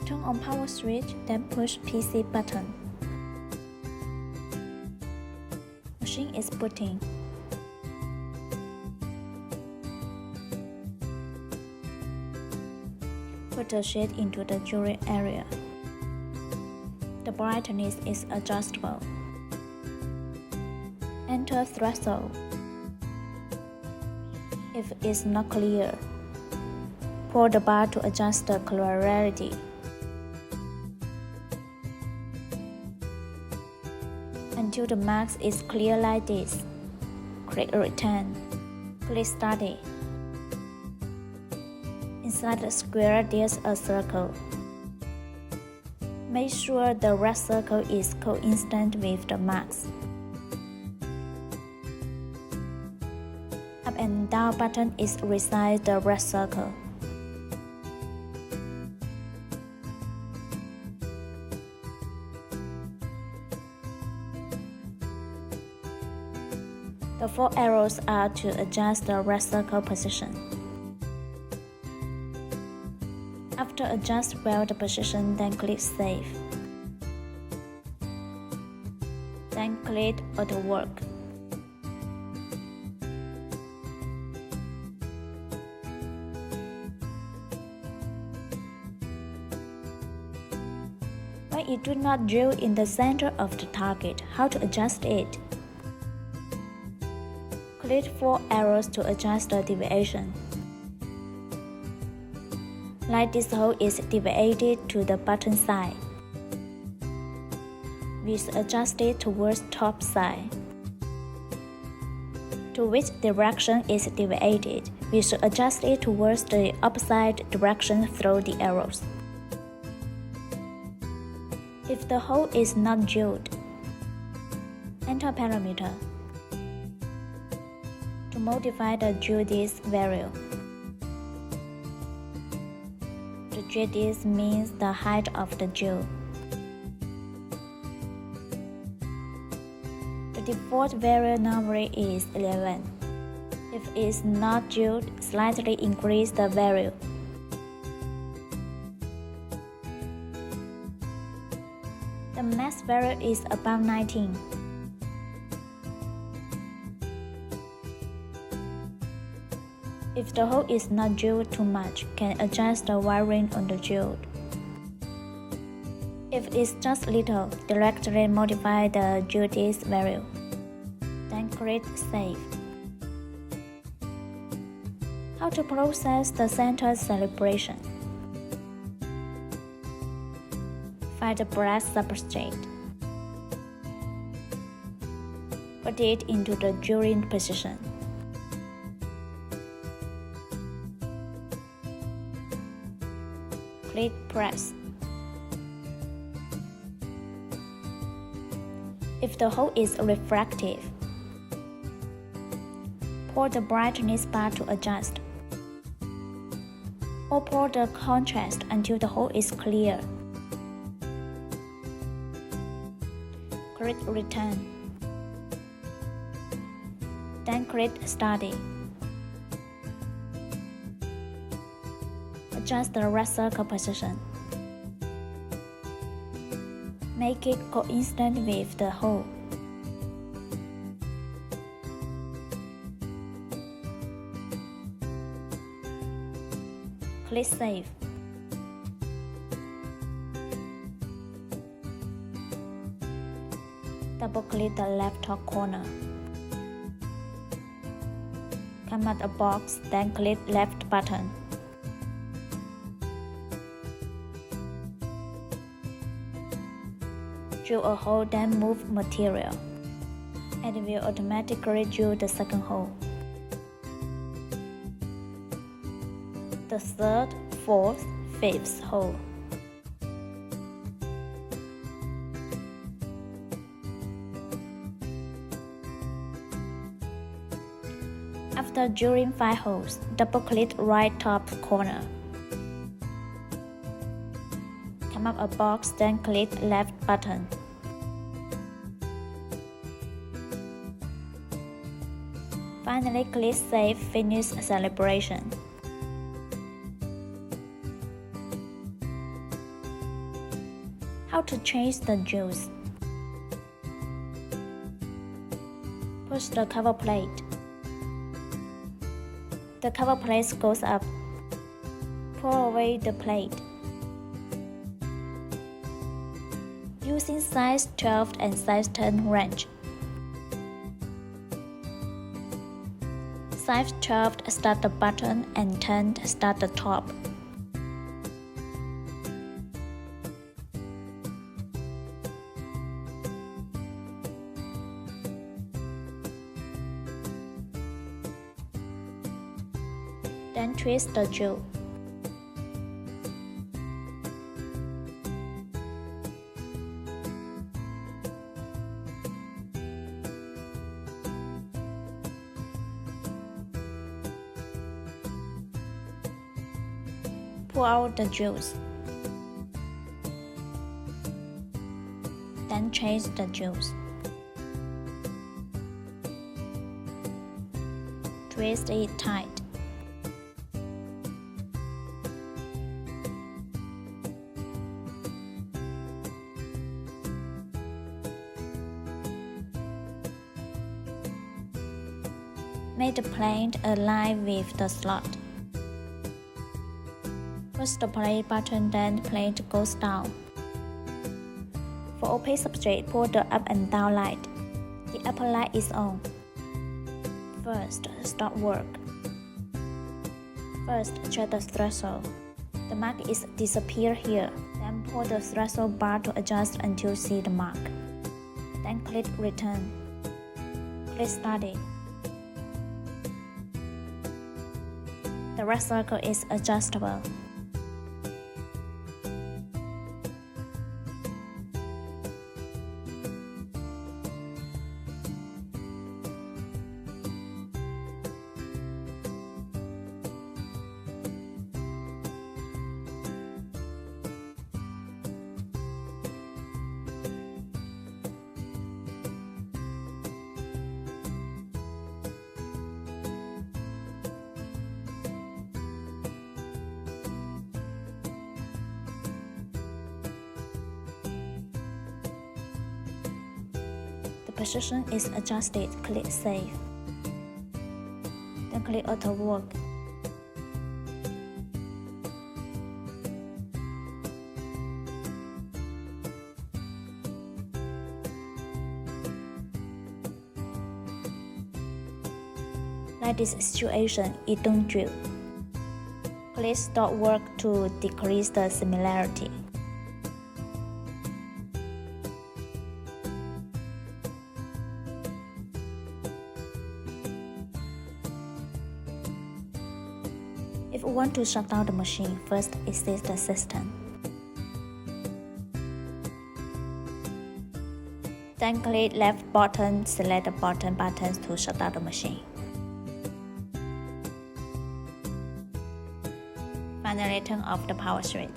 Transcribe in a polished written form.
Turn on power switch, then push PC button. Machine is booting. Put the shade into the jewelry area. The brightness is adjustable. Enter threshold. If it's not clear, pull the bar to adjust the clarity. Until the max is clear like this, click Return. Click Study. Inside the square there's a circle. Make sure the red circle is coincident with the max. Up and down button is resize the red circle. The 4 arrows are to adjust the red circle position. After adjust well the position, then click Save. Then click Auto Work. When you do not drill in the center of the target, how to adjust it? Click 4 arrows to adjust the deviation. Like this hole is deviated to the bottom side. We should adjust it towards top side. To which direction is deviated, we should adjust it towards the opposite direction through the arrows. If the hole is not drilled, enter parameter. To modify the drill distance value. The drill distance means the height of the drill. The default value normally is 11. If it's not drilled, slightly increase the value. The max value is above 19. If the hole is not drilled too much, can adjust the wiring on the drill. If it's just little, directly modify the drill distance value. Then click Save. How to process the center calibration? Find the brass substrate. Put it into the drilling position. Click Press. If the hole is refractive, pull the brightness bar to adjust, or pull the contrast until the hole is clear. Click Return. Then click Study. Adjust the red circle position. Make it coincident with the hole. Click Save. Double-click the left top corner. Come out a box, then click left button. Drill a hole, then move material. It will automatically drill the second hole. The third, fourth, fifth hole. After drilling 5 holes, double-click right top corner. Come up a box, then click left button. Finally, click Save Finish Calibration. How to change the juice? Push the cover plate. The cover plate goes up. Pull away the plate. Using size 12 and size 10 wrench. Size 12 start the bottom and 10 start the top. Then twist the jewel. Pour out the juice. Then change the juice. Twist it tight. Make the plate align with the slot. Push the plate button, then plate goes down. For opaque substrate, pull the up and down light. The upper light is on. First, stop work. First, check the threshold. The mark is disappear here. Then pull the threshold bar to adjust until see the mark. Then click return. Click study. The red circle is adjustable. The position is adjusted. Click Save. Then click Auto Work. Like this situation, it don't drill. Click Stop Work to decrease the similarity. If you want to shut down the machine, first exit the system. Then click left button, select the bottom buttons to shut down the machine. Finally, turn off the power switch.